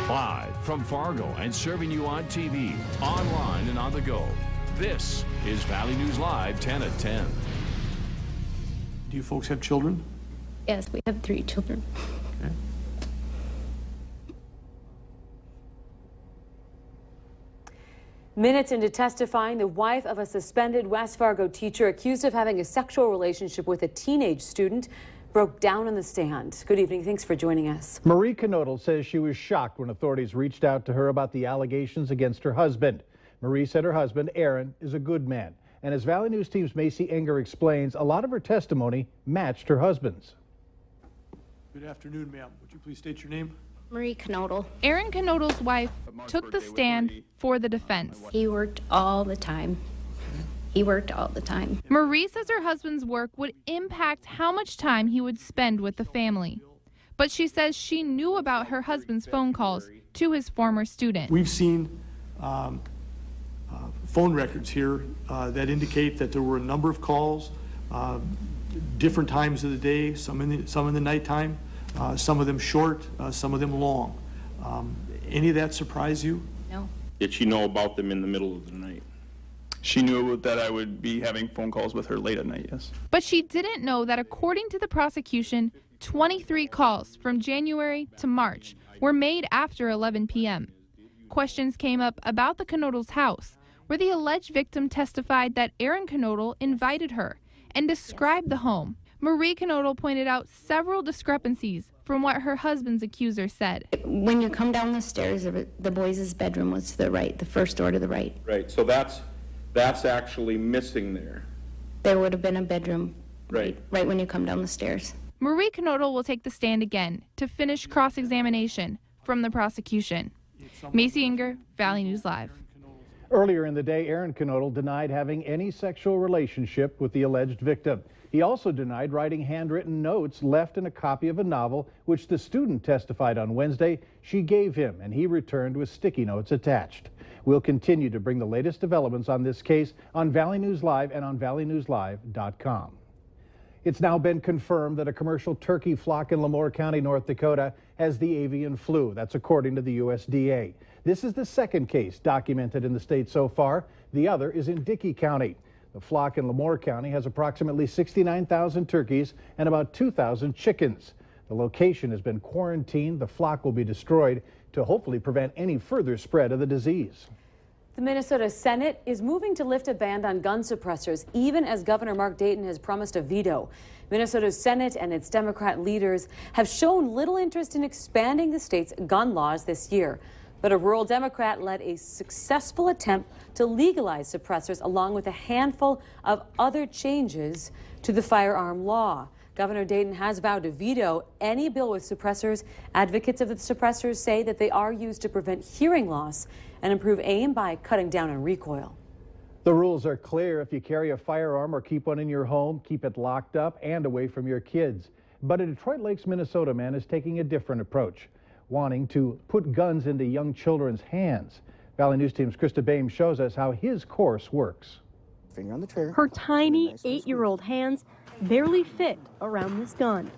Live from Fargo and serving you on TV, online, and on the go. This is Valley News Live 10 at 10. Do you folks have children? Yes, we have 3 children. Okay. Minutes into testifying, the wife of a suspended West Fargo teacher accused of having a sexual relationship with a teenage student broke down on the stand. Good evening. Thanks for joining us. Marie Knodel says she was shocked when authorities reached out to her about the allegations against her husband. Marie said her husband, Aaron, is a good man. And as Valley News Team's Macy Enger explains, a lot of her testimony matched her husband's. Good afternoon, ma'am. Would you please state your name? Marie Knodel. Aaron Knodel's wife took the stand for the defense. He worked all the time. Marie says her husband's work would impact how much time he would spend with the family. But she says she knew about her husband's phone calls to his former student. We've seen phone records here that indicate that there were a number of calls, different times of the day, some in the nighttime, some of them short, some of them long. Any of that surprise you? No. Did she know about them in the middle of the night? She knew that I would be having phone calls with her late at night, yes. But she didn't know that according to the prosecution, 23 calls from January to March were made after 11 p.m. Questions came up about the Knodel's house, where the alleged victim testified that Aaron Knodel invited her and described the home. Marie Knodel pointed out several discrepancies from what her husband's accuser said. When you come down the stairs, the boys' bedroom was to the right, the first door to the right. Right, so that's actually missing there. There would have been a bedroom Right. right when you come down the stairs. Marie Knodel will take the stand again to finish cross-examination from the prosecution. Macy Enger, Valley News Live. Earlier in the day, Aaron Knodel denied having any sexual relationship with the alleged victim. He also denied writing handwritten notes left in a copy of a novel, which the student testified on Wednesday she gave him, and he returned with sticky notes attached. We'll continue to bring the latest developments on this case on Valley News Live and on valleynewslive.com. It's now been confirmed that a commercial turkey flock in Lemoore County, North Dakota, has the avian flu. That's according to the USDA. This is the second case documented in the state so far. The other is in Dickey County. The flock in Lemoore County has approximately 69,000 turkeys and about 2,000 chickens. The location has been quarantined. The flock will be destroyed to hopefully prevent any further spread of the disease. The Minnesota Senate is moving to lift a ban on gun suppressors, even as Governor Mark Dayton has promised a veto. Minnesota's Senate and its Democrat leaders have shown little interest in expanding the state's gun laws this year. But a rural Democrat led a successful attempt to legalize suppressors along with a handful of other changes to the firearm law. Governor Dayton has vowed to veto any bill with suppressors. Advocates of the suppressors say that they are used to prevent hearing loss and improve aim by cutting down on recoil. The rules are clear. If you carry a firearm or keep one in your home, keep it locked up and away from your kids. But a Detroit Lakes, Minnesota man is taking a different approach, wanting to put guns into young children's hands. Valley News Team's Krista Bames shows us how his course works. Finger on the trigger. Her tiny 8-year-old hands barely fit around this gun.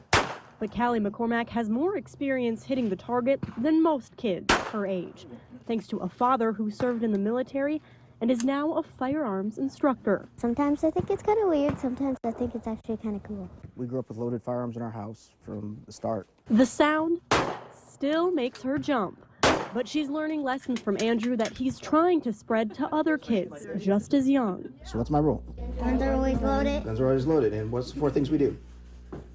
But Callie McCormack has more experience hitting the target than most kids her age, thanks to a father who served in the military and is now a firearms instructor. Sometimes I think it's kind of weird, sometimes I think it's actually kind of cool. We grew up with loaded firearms in our house from the start. The sound still makes her jump, but she's learning lessons from Andrew that he's trying to spread to other kids just as young. So what's my rule? Guns are always loaded. Guns are always loaded, and what's the 4 things we do?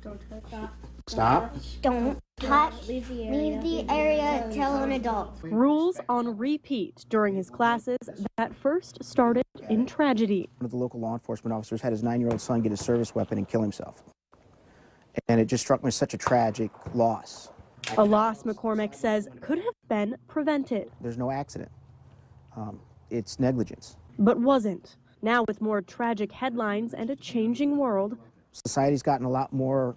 Don't touch. Stop. Don't touch. Leave the area. Tell an adult. Rules on repeat during his classes that first started in tragedy. One of the local law enforcement officers had his 9-year-old son get his service weapon and kill himself. And it just struck me as such a tragic loss. A loss McCormack says could have been prevented. There's no accident. It's negligence. But wasn't. Now with more tragic headlines and a changing world, Society's gotten a lot more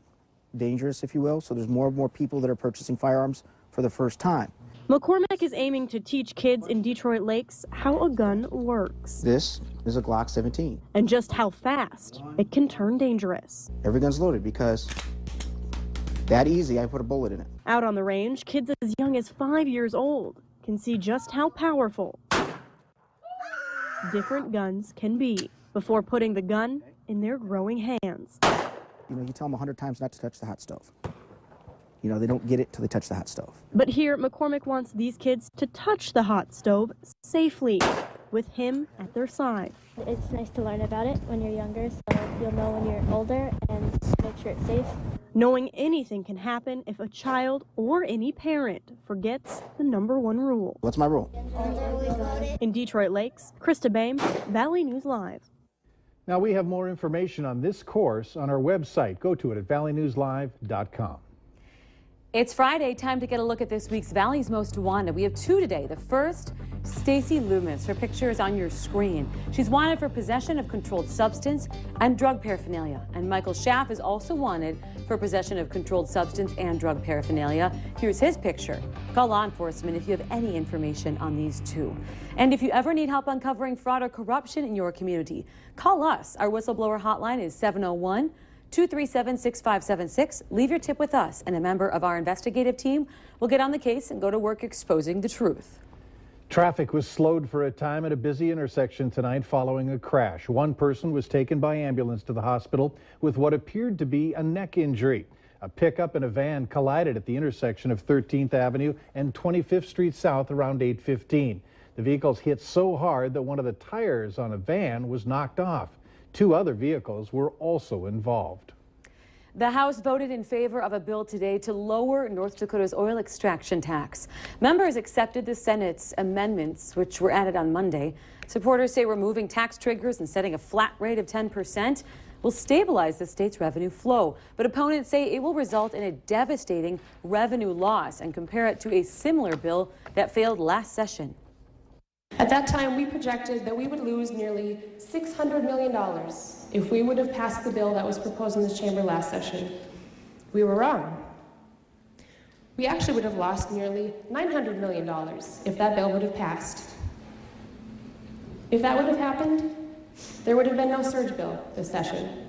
dangerous, if you will, so there's more and more people that are purchasing firearms for the first time. McCormack is aiming to teach kids in Detroit Lakes how a gun works. This is a Glock 17. And just how fast it can turn dangerous. Every gun's loaded because That easy, I put a bullet in it. Out on the range, kids as young as 5 years old can see just how powerful different guns can be before putting the gun in their growing hands. You know, you tell them 100 times not to touch the hot stove. You know, they don't get it till they touch the hot stove. But here, McCormick wants these kids to touch the hot stove safely, with him at their side. It's nice to learn about it when you're younger, so you'll know when you're older and make sure it's safe. Knowing anything can happen if a child or any parent forgets the #1 rule. What's my rule? In Detroit Lakes, Krista Baim, Valley News Live. Now we have more information on this course on our website. Go to it at valleynewslive.com. It's Friday, time to get a look at this week's Valley's Most Wanted. We have two today. The first, Stacy Loomis. Her picture is on your screen. She's wanted for possession of controlled substance and drug paraphernalia. And Michael Schaff is also wanted for possession of controlled substance and drug paraphernalia. Here's his picture. Call law enforcement if you have any information on these two. And if you ever need help uncovering fraud or corruption in your community, call us. Our whistleblower hotline is 701-237-6576. Leave your tip with us, and a member of our investigative team will get on the case and go to work exposing the truth. Traffic was slowed for a time at a busy intersection tonight following a crash. One person was taken by ambulance to the hospital with what appeared to be a neck injury. A pickup and a van collided at the intersection of 13th Avenue and 25th Street South around 8:15. The vehicles hit so hard that one of the tires on a van was knocked off. Two other vehicles were also involved. The House voted in favor of a bill today to lower North Dakota's oil extraction tax. Members accepted the Senate's amendments, which were added on Monday. Supporters say removing tax triggers and setting a flat rate of 10% will stabilize the state's revenue flow. But opponents say it will result in a devastating revenue loss and compare it to a similar bill that failed last session. At that time, we projected that we would lose nearly $600 million if we would have passed the bill that was proposed in this chamber last session. We were wrong. We actually would have lost nearly $900 million if that bill would have passed. If that would have happened, there would have been no surge bill this session.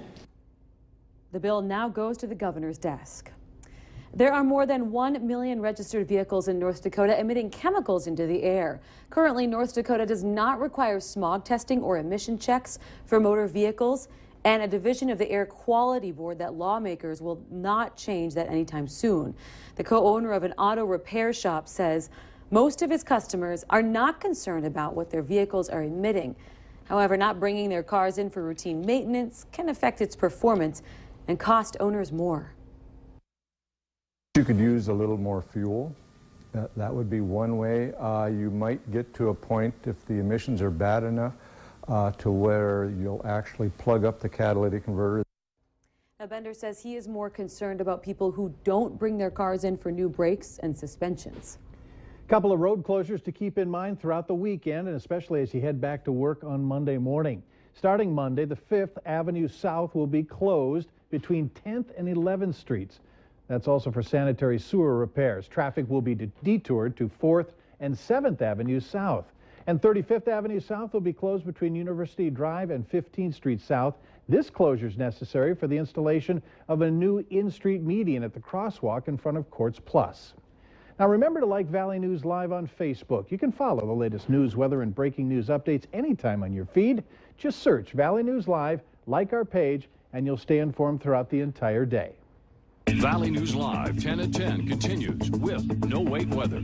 The bill now goes to the governor's desk. There are more than 1 million registered vehicles in North Dakota emitting chemicals into the air. Currently, North Dakota does not require smog testing or emission checks for motor vehicles, and a division of the Air Quality Board that lawmakers will not change that anytime soon. The co-owner of an auto repair shop says most of his customers are not concerned about what their vehicles are emitting. However, not bringing their cars in for routine maintenance can affect its performance and cost owners more. You could use a little more fuel. That would be one way. You might get to a point, if the emissions are bad enough, to where you'll actually plug up the catalytic converter. Now, Bender says he is more concerned about people who don't bring their cars in for new brakes and suspensions. A couple of road closures to keep in mind throughout the weekend, and especially as you head back to work on Monday morning. Starting Monday, the 5th Avenue South will be closed between 10th and 11th Streets. That's also for sanitary sewer repairs. Traffic will be detoured to 4th and 7th Avenue South. And 35th Avenue South will be closed between University Drive and 15th Street South. This closure is necessary for the installation of a new in-street median at the crosswalk in front of Courts Plus. Now remember to like Valley News Live on Facebook. You can follow the latest news, weather, and breaking news updates anytime on your feed. Just search Valley News Live, like our page, and you'll stay informed throughout the entire day. Valley News Live 10 at 10 continues with No Wait Weather.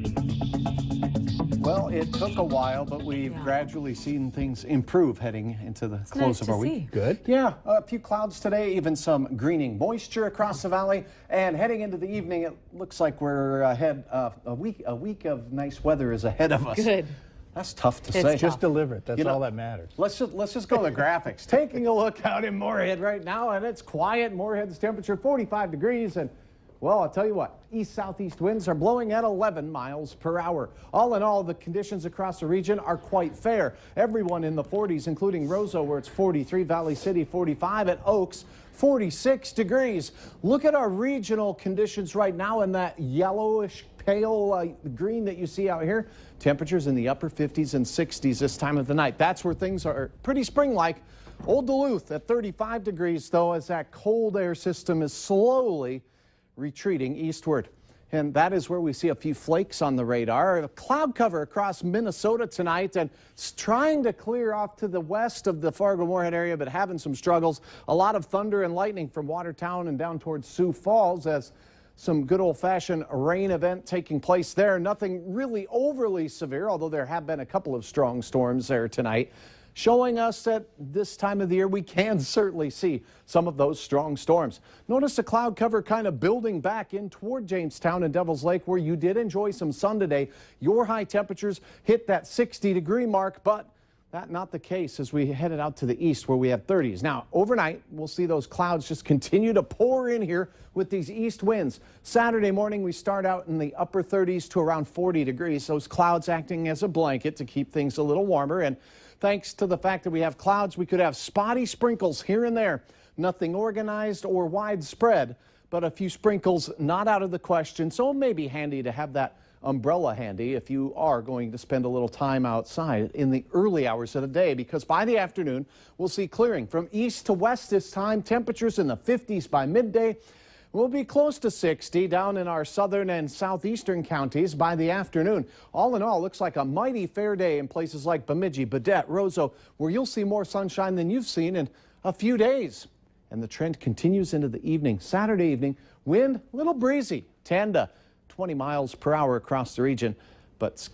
Well, it took a while, but we've gradually seen things improve heading into the close of our week. Good. Yeah, a few clouds today, even some greening moisture across the valley. And heading into the evening, it looks like we're ahead of a week of nice weather is ahead of us. Good. That's tough to say. Tough. Just deliver it. That's all that matters. Let's just go to the graphics. Taking a look out in Moorhead right now, and it's quiet. Moorhead's temperature 45 degrees, and well, I'll tell you what, east-southeast winds are blowing at 11 miles per hour. All in all, the conditions across the region are quite fair. Everyone in the 40s, including Roseau, where it's 43, Valley City 45, at Oaks 46 degrees. Look at our regional conditions right now in that yellowish pale green that you see out here. Temperatures in the upper 50s and 60s this time of the night. That's where things are pretty spring-like. Old Duluth at 35 degrees, though, as that cold air system is slowly retreating eastward. And that is where we see a few flakes on the radar. A cloud cover across Minnesota tonight, and it's trying to clear off to the west of the Fargo-Moorhead area, but having some struggles. A lot of thunder and lightning from Watertown and down towards Sioux Falls as some good old-fashioned rain event taking place there. Nothing really overly severe, although there have been a couple of strong storms there tonight, showing us that this time of the year we can certainly see some of those strong storms. Notice the cloud cover kind of building back in toward Jamestown and Devil's Lake, where you did enjoy some sun today. Your high temperatures hit that 60-degree mark, but that's not the case as we headed out to the east where we have 30s. Now, overnight, we'll see those clouds just continue to pour in here with these east winds. Saturday morning, we start out in the upper 30s to around 40 degrees. Those clouds acting as a blanket to keep things a little warmer. And thanks to the fact that we have clouds, we could have spotty sprinkles here and there. Nothing organized or widespread, but a few sprinkles not out of the question. So it may be handy to have that umbrella handy if you are going to spend a little time outside in the early hours of the day, because by the afternoon, we'll see clearing from east to west this time. Temperatures in the 50s by midday. We'll be close to 60 down in our southern and southeastern counties by the afternoon. All in all, looks like a mighty fair day in places like Bemidji, Baudette, Roseau, where you'll see more sunshine than you've seen in a few days. And the trend continues into the evening. Saturday evening, wind a little breezy, 10 to 20 miles per hour across the region. But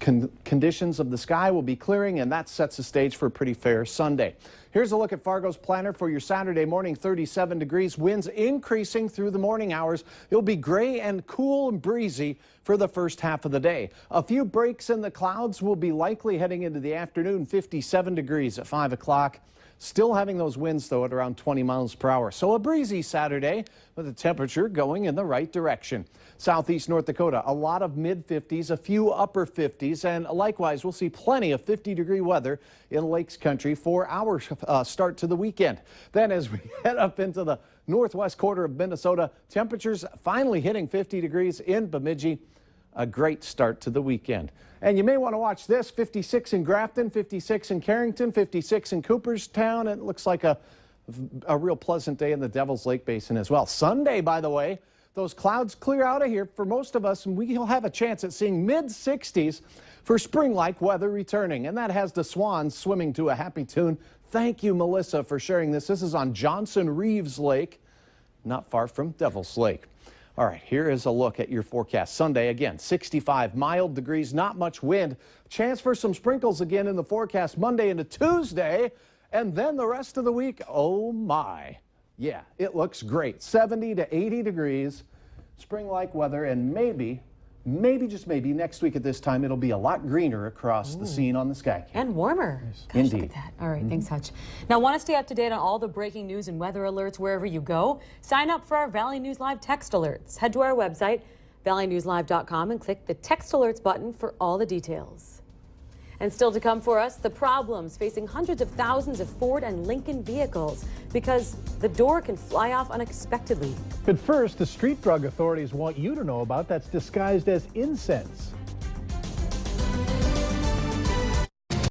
conditions of the sky will be clearing, and that sets the stage for a pretty fair Sunday. Here's a look at Fargo's planner for your Saturday morning. 37 degrees, winds increasing through the morning hours. It'll be gray and cool and breezy for the first half of the day. A few breaks in the clouds will be likely heading into the afternoon. 57 degrees at 5 o'clock. Still having those winds, though, at around 20 miles per hour. So a breezy Saturday with the temperature going in the right direction. Southeast North Dakota, a lot of mid-50s, a few upper 50s, and likewise, we'll see plenty of 50-degree weather in Lakes Country for our start to the weekend. Then as we head up into the northwest quarter of Minnesota, temperatures finally hitting 50 degrees in Bemidji. A great start to the weekend. And you may want to watch this. 56 in Grafton, 56 in Carrington, 56 in Cooperstown. It looks like a real pleasant day in the Devil's Lake Basin as well. Sunday, by the way, those clouds clear out of here for most of us, and we'll have a chance at seeing mid-60s for spring-like weather returning. And that has the swans swimming to a happy tune. Thank you, Melissa, for sharing this. This is on Johnson Reeves Lake, not far from Devil's Lake. All right, here is a look at your forecast. Sunday, again, 65 mild degrees, not much wind. Chance for some sprinkles again in the forecast Monday into Tuesday. And then the rest of the week, oh my. Yeah, it looks great. 70 to 80 degrees, spring-like weather, and maybe, just maybe, next week at this time, it'll be a lot greener across the scene on the Sky King. And warmer. Gosh, Indeed. look at that. All right, thanks, Hutch. Now, want to stay up to date on all the breaking news and weather alerts wherever you go? Sign up for our Valley News Live text alerts. Head to our website, valleynewslive.com, and click the text alerts button for all the details. And still to come for us, the problems facing hundreds of thousands of Ford and Lincoln vehicles because the door can fly off unexpectedly. But first, the street drug authorities want you to know about that's disguised as incense.